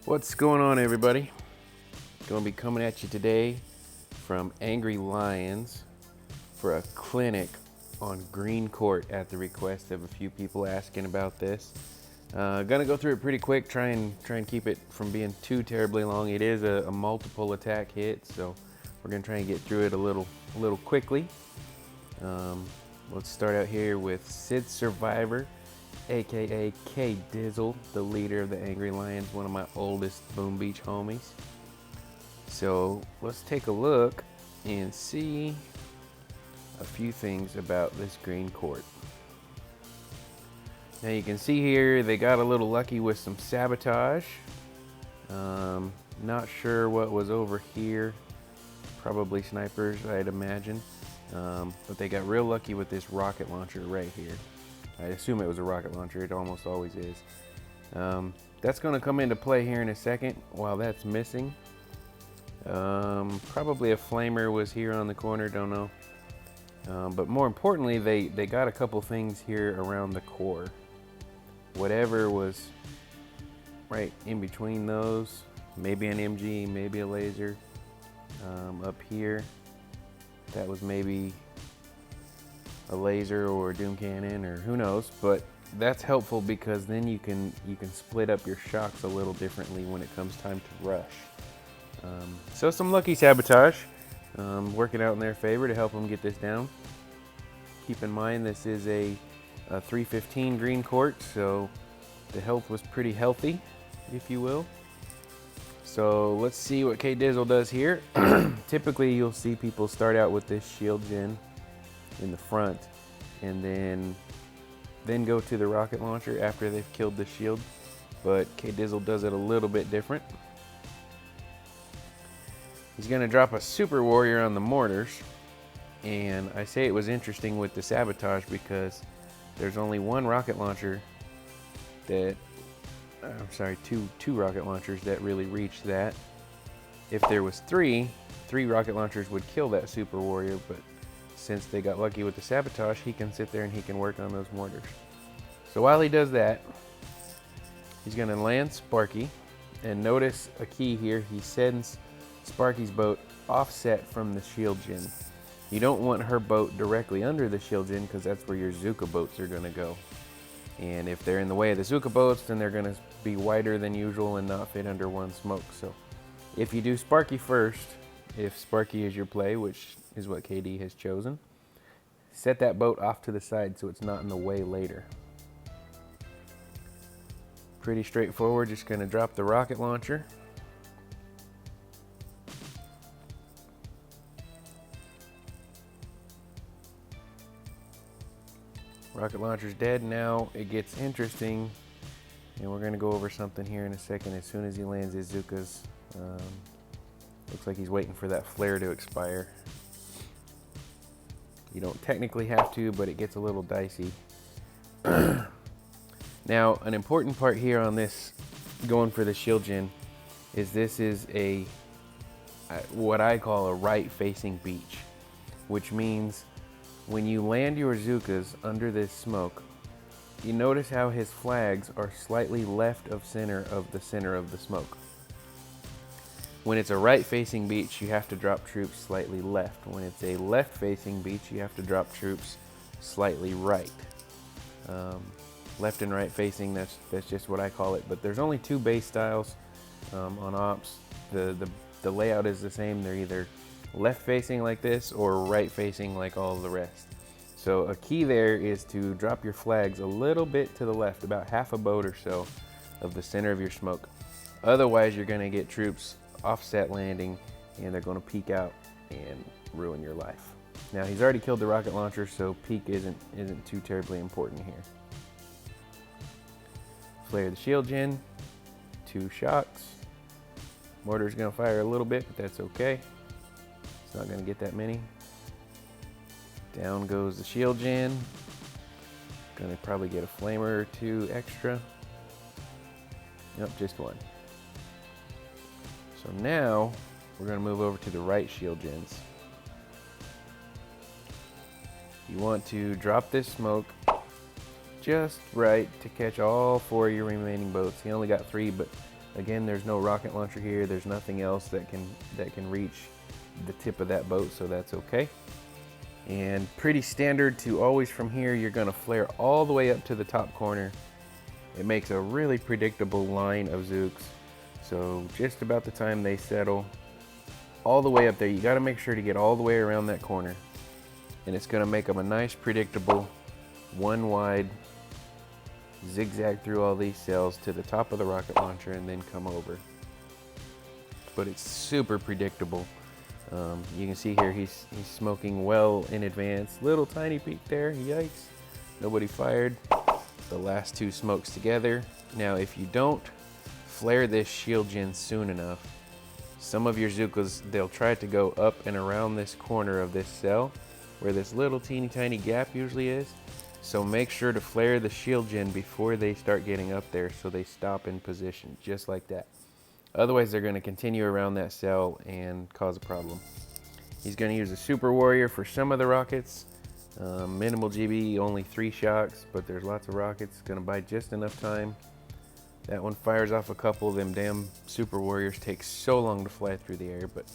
What's going on, everybody? Going to be coming at you today from Angry Lions for a clinic on green court at the request of a few people asking about this. Gonna go through it pretty quick. Try and keep it from being too terribly long. It is a multiple attack hit, so we're gonna try and get through it a little quickly. Let's start out here with Sid Survivor, aka K Dizzle, the leader of the Angry Lions, one of my oldest Boom Beach homies. So let's take a look and see a few things about this green court. Now you can see here they got a little lucky with some sabotage. Not sure what was over here. Probably snipers, I'd imagine. But they got real lucky with this rocket launcher right here. I assume it was a rocket launcher. It almost always is. That's going to come into play here in a second. While that's missing, probably a flamer was here on the corner. Don't know. But more importantly, they got a couple things here around the core. Whatever was right in between those, maybe an MG, maybe a laser. Up here, that was maybe a laser or a doom cannon, or who knows, but that's helpful because then you can split up your shocks a little differently when it comes time to rush. So some lucky sabotage working out in their favor to help them get this down. Keep in mind this is a 315 green court, so the health was pretty healthy, if you will. So let's see what K Dizzle does here. Typically you'll see people start out with this shield gen in the front and then go to the rocket launcher after they've killed the shield, but K Dizzle does it a little bit different. He's gonna drop a super warrior on the mortars, and I say it was interesting with the sabotage because there's only one rocket launcher that two rocket launchers that really reach that. If there was three rocket launchers would kill that super warrior, but since they got lucky with the sabotage, he can sit there and he can work on those mortars. So while he does that, he's gonna land Sparky, and notice a key here, he sends Sparky's boat offset from the shield gen. You don't want her boat directly under the shield gen because that's where your Zuka boats are gonna go. And if they're in the way of the Zuka boats, then they're gonna be wider than usual and not fit under one smoke. So if you do Sparky first, if Sparky is your play, which is what KD has chosen, set that boat off to the side so it's not in the way later. Pretty straightforward, just gonna drop the rocket launcher. Rocket launcher's dead. Now it gets interesting, and we're going to go over something here in a second. As soon as he lands his Zukas, looks like he's waiting for that flare to expire. You don't technically have to, but it gets a little dicey. Now, an important part here on this, going for the shield gen, is this is a what I call a right-facing beach, which means when you land your Zukas under this smoke, you notice how his flags are slightly left of center of the smoke. When it's a right-facing beach, you have to drop troops slightly left. When it's a left-facing beach, you have to drop troops slightly right. Left and right-facing, that's just what I call it. But there's only two base styles on ops. The layout is the same. They're either left-facing like this or right-facing like all the rest. So a key there is to drop your flags a little bit to the left, about half a boat or so of the center of your smoke. Otherwise, you're going to get troops offset landing, and they're going to peek out and ruin your life. Now, he's already killed the rocket launcher, so peek isn't too terribly important here. Flare the shield gen, 2 shocks. Mortar's going to fire a little bit, but that's okay. It's not going to get that many. Down goes the shield gen. Going to probably get a flamer or 2 extra. Nope, just 1. So now we're going to move over to the right shield gens. You want to drop this smoke just right to catch all 4 of your remaining boats. He only got 3, but Again, there's no rocket launcher here. There's nothing else that can reach the tip of that boat, so that's okay. And pretty standard to always from here, you're gonna flare all the way up to the top corner. It makes a really predictable line of Zooks. So just about the time they settle, all the way up there, you gotta make sure to get all the way around that corner. And it's gonna make them a nice, predictable, one wide, zigzag through all these cells to the top of the rocket launcher and then come over. But it's super predictable. You can see here he's smoking well in advance. Little tiny peak there, yikes. Nobody fired. The last two smokes together. Now if you don't flare this shield gen soon enough, some of your Zookas, they'll try to go up and around this corner of this cell where this little teeny tiny gap usually is. So make sure to flare the shield gen before they start getting up there so they stop in position, just like that. Otherwise, they're going to continue around that cell and cause a problem. He's going to use a Super Warrior for some of the rockets. Minimal GB, only 3 shocks, but there's lots of rockets. Going to buy just enough time. That one fires off a couple. Them damn Super Warriors take so long to fly through the air, but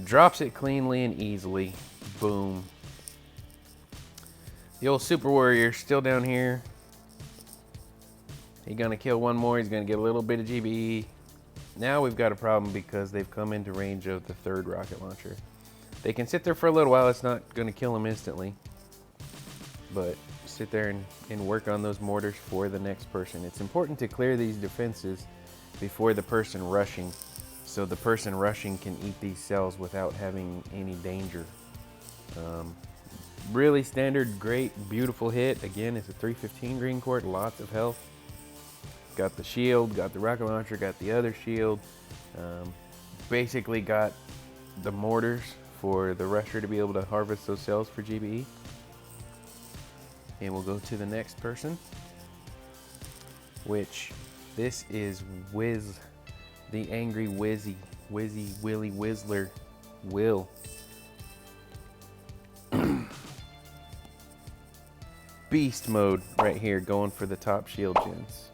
drops it cleanly and easily. Boom. The old Super Warrior still down here. He's going to kill one more. He's going to get a little bit of GB. Now we've got a problem because they've come into range of the third rocket launcher. They can sit there for a little while. It's not going to kill them instantly. But sit there and work on those mortars for the next person. It's important to clear these defenses before the person rushing, so the person rushing can eat these cells without having any danger. Really standard, great, beautiful hit. Again, it's a 315 green court, lots of health. Got the shield, got the rocket launcher, got the other shield. Basically got the mortars for the rusher to be able to harvest those cells for GBE. And we'll go to the next person, which this is Whiz, the angry Whizzie. Whizzie, Willy, Whizzler, Will. Beast mode right here, going for the top shield gens.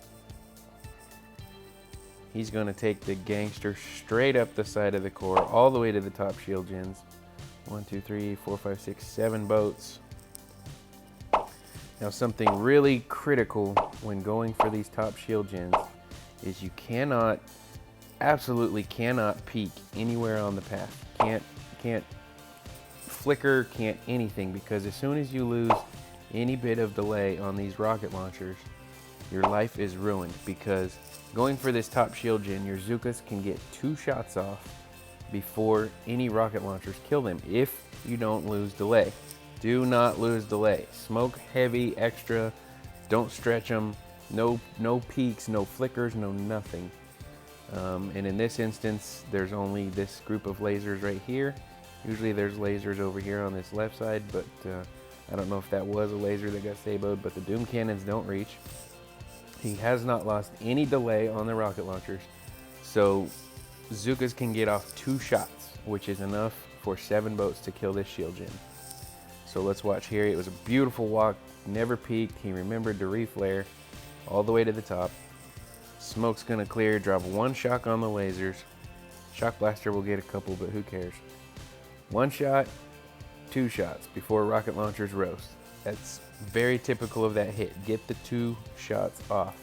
He's going to take the gangster straight up the side of the core, all the way to the top shield gens. 1, 2, 3, 4, 5, 6, 7 boats. Now something really critical when going for these top shield gens is you cannot, absolutely cannot peek anywhere on the path. Can't flicker, can't anything, because as soon as you lose any bit of delay on these rocket launchers, your life is ruined, because going for this top shield gen, your Zookas can get 2 shots off before any rocket launchers kill them if you don't lose delay. Do not lose delay. Smoke heavy, extra, don't stretch them, no peaks, no flickers, no nothing. And in this instance, there's only this group of lasers right here. Usually there's lasers over here on this left side, but I don't know if that was a laser that got saboed, but the Doom cannons don't reach. He has not lost any delay on the rocket launchers, so Zookas can get off 2 shots, which is enough for 7 boats to kill this shield gen. So let's watch here. It was a beautiful walk, never peaked. He remembered to reflare all the way to the top. Smoke's gonna clear, drop 1 shock on the lasers. Shock blaster will get a couple, but who cares? 1 shot, 2 shots before rocket launchers roast. That's very typical of that hit. Get the 2 shots off.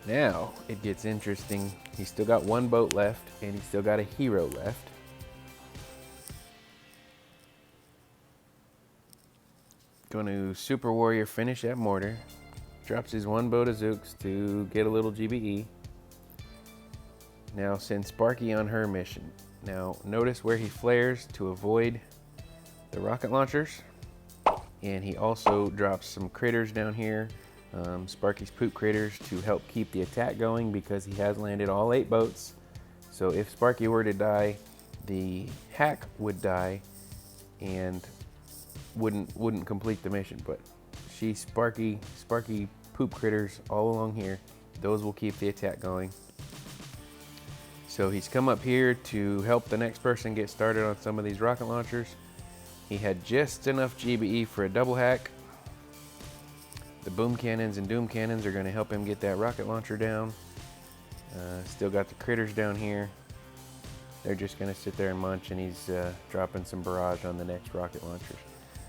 Now it gets interesting. He's still got 1 boat left, and he's still got a hero left. Going to Super Warrior finish that mortar. Drops his 1 boat of Zooks to get a little GBE. Now send Sparky on her mission. Now notice where he flares to avoid the rocket launchers. And he also drops some critters down here. Sparky's poop critters to help keep the attack going, because he has landed all 8 boats. So if Sparky were to die, the hack would die and wouldn't complete the mission. But Sparky poop critters all along here, those will keep the attack going. So he's come up here to help the next person get started on some of these rocket launchers. He had just enough GBE for a double hack. The boom cannons and doom cannons are going to help him get that rocket launcher down. Still got the critters down here. They're just going to sit there and munch, and he's dropping some barrage on the next rocket launchers.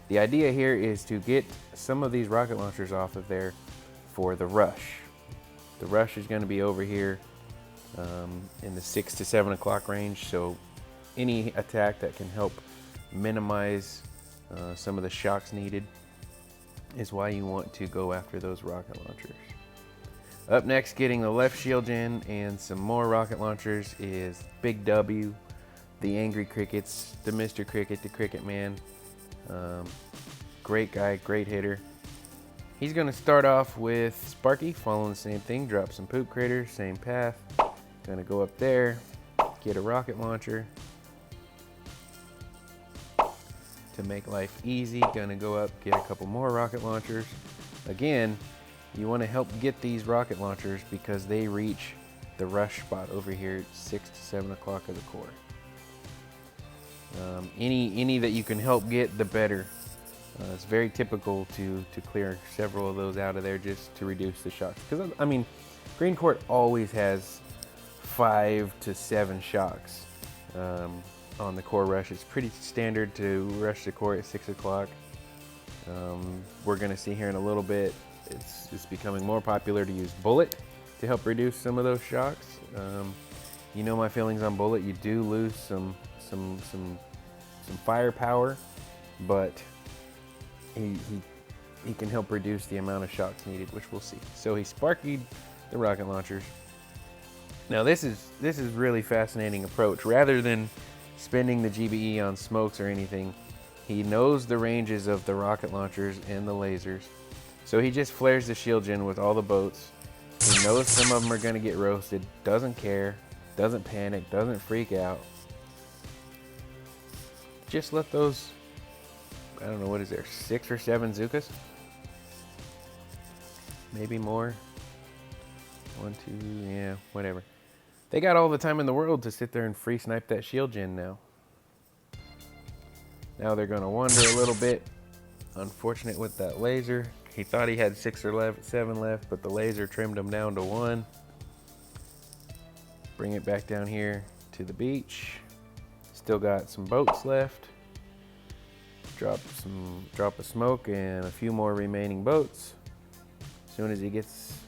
The idea here is to get some of these rocket launchers off of there for the rush. The rush is going to be over here in the 6 to 7 o'clock range, so any attack that can help minimize some of the shocks needed is why you want to go after those rocket launchers. Up next, getting the left shield gen and some more rocket launchers is Big W, the Angry Crickets, the Mr. Cricket, the Cricket Man. Great guy, great hitter. He's going to start off with Sparky, following the same thing, drop some poop critters, same path. Going to go up there, get a rocket launcher. To make life easy, going to go up, get a couple more rocket launchers. Again, you want to help get these rocket launchers because they reach the rush spot over here at 6 to 7 o'clock of the core. Any that you can help get, the better. It's very typical to clear several of those out of there just to reduce the shocks. Because, I mean, Green Court always has 5 to 7 shocks on the core rush. It's pretty standard to rush the core at 6 o'clock. We're going to see here in a little bit, it's becoming more popular to use Bullet to help reduce some of those shocks. You know my feelings on Bullet. You do lose some firepower, but he can help reduce the amount of shocks needed, which we'll see. So he sparkied the rocket launchers. Now this is really fascinating approach. Rather than spending the GBE on smokes or anything, he knows the ranges of the rocket launchers and the lasers. So he just flares the shield gen with all the boats. He knows some of them are going to get roasted, doesn't care, doesn't panic, doesn't freak out. Just let those, I don't know, what is there, 6 or 7 Zookas? Maybe more. 1, 2, yeah, whatever. They got all the time in the world to sit there and free snipe that shield gen now. Now they're going to wander a little bit. Unfortunate with that laser. He thought he had 6 or 7 left, but the laser trimmed him down to 1. Bring it back down here to the beach. Still got some boats left. Drop a smoke and a few more remaining boats. As soon as he gets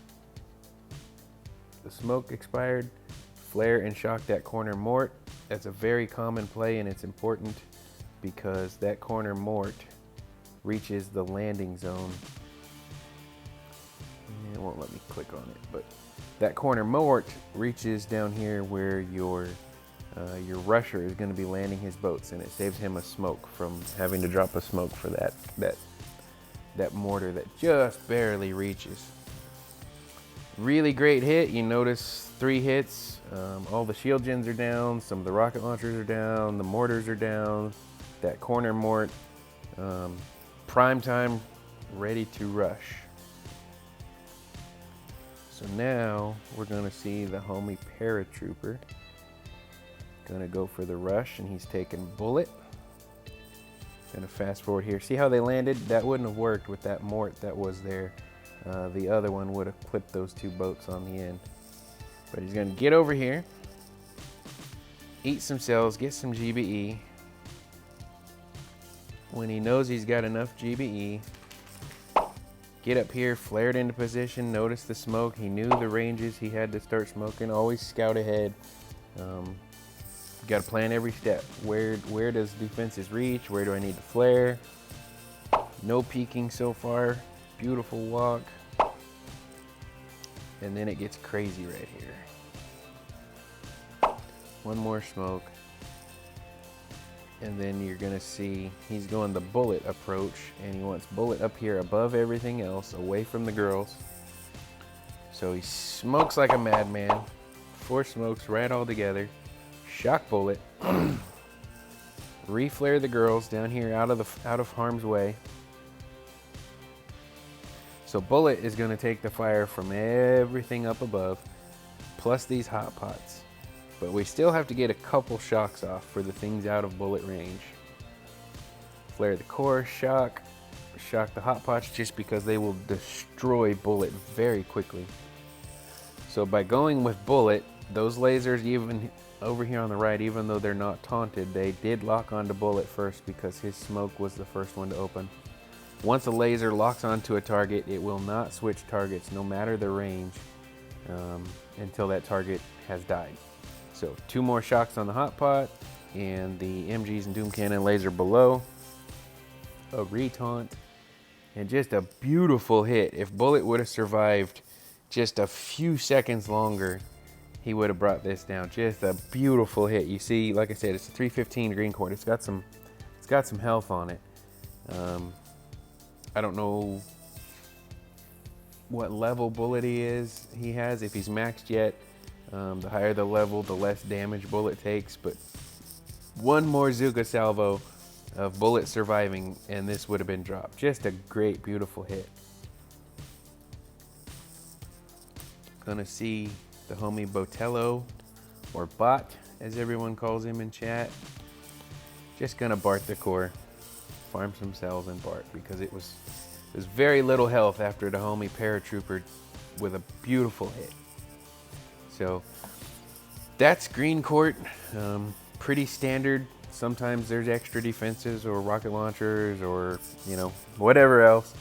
the smoke expired, flare and shock that corner mort. That's a very common play, and it's important because that corner mort reaches the landing zone. It won't let me click on it, but that corner mort reaches down here where your rusher is going to be landing his boats, and it saves him a smoke from having to drop a smoke for that mortar that just barely reaches. Really great hit. You notice 3 hits. All the shield gens are down. Some of the rocket launchers are down. The mortars are down. That corner mort, prime time, ready to rush. So now we're going to see the homie paratrooper. Going to go for the rush, and he's taking Bullet. Going to fast forward here. See how they landed? That wouldn't have worked with that mort that was there. The other one would have clipped those 2 boats on the end. But he's going to get over here, eat some cells, get some GBE. When he knows he's got enough GBE, get up here, flare it into position, notice the smoke. He knew the ranges he had to start smoking. Always scout ahead. Got to plan every step. Where does defenses reach? Where do I need to flare? No peeking so far. Beautiful walk. And then it gets crazy right here. One more smoke. And then you're gonna see he's going the Bullet approach, and he wants Bullet up here above everything else, away from the girls. So he smokes like a madman. 4 smokes right all together. Shock Bullet. Reflare the girls down here out of harm's way. So Bullet is going to take the fire from everything up above, plus these hot pots. But we still have to get a couple shocks off for the things out of Bullet range. Flare the core, shock shock the hot pots just because they will destroy bullet very quickly. So by going with bullet, those lasers, even over here on the right, even though they're not taunted, they did lock onto bullet first because his smoke was the first one to open. Once a laser locks onto a target, it will not switch targets no matter the range until that target has died. So 2 more shocks on the hot pot and the MGs and Doom Cannon laser below. A retaunt and just a beautiful hit. If bullet would have survived just a few seconds longer, he would have brought this down. Just a beautiful hit. You see, like I said, it's a 315 green cord. It's got some health on it. I don't know what level bullet he has, if he's maxed yet. The higher the level, the less damage bullet takes, but one more Zuka salvo of bullet surviving and this would have been dropped. Just a great, beautiful hit. Gonna see the homie Botello, or Bot as everyone calls him in chat. Just gonna Bart the core, farm some cells and Bart, because it was very little health after the homie paratrooper with a beautiful hit. So that's green court, pretty standard. Sometimes there's extra defenses or rocket launchers or, you know, whatever else.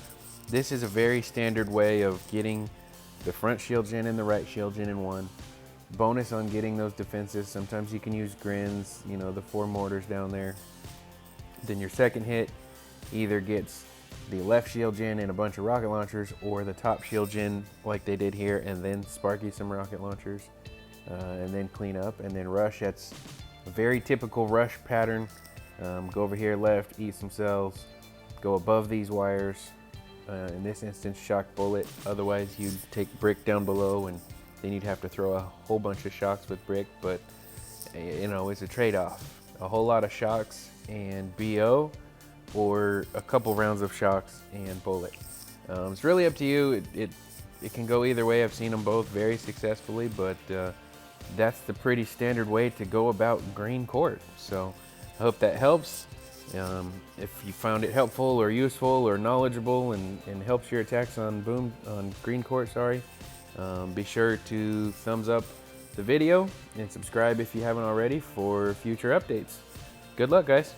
This is a very standard way of getting the front shield gen and the right shield gen in one. Bonus on getting those defenses. Sometimes you can use grins, you know, the 4 mortars down there. Then your second hit either gets the left shield gen and a bunch of rocket launchers, or the top shield gen like they did here, and then Sparky some rocket launchers, and then clean up, and then rush. That's a very typical rush pattern. Go over here left, eat some cells, go above these wires. In this instance, shock bullet. Otherwise, you'd take brick down below, and then you'd have to throw a whole bunch of shocks with brick. But you know, it's a trade-off. A whole lot of shocks and BO, or a couple rounds of shocks and bullet. It's really up to you. It can go either way. I've seen them both very successfully, but that's the pretty standard way to go about green court. So I hope that helps. If you found it helpful or useful or knowledgeable and helps your attacks on green court, be sure to thumbs up the video and subscribe if you haven't already for future updates. Good luck, guys.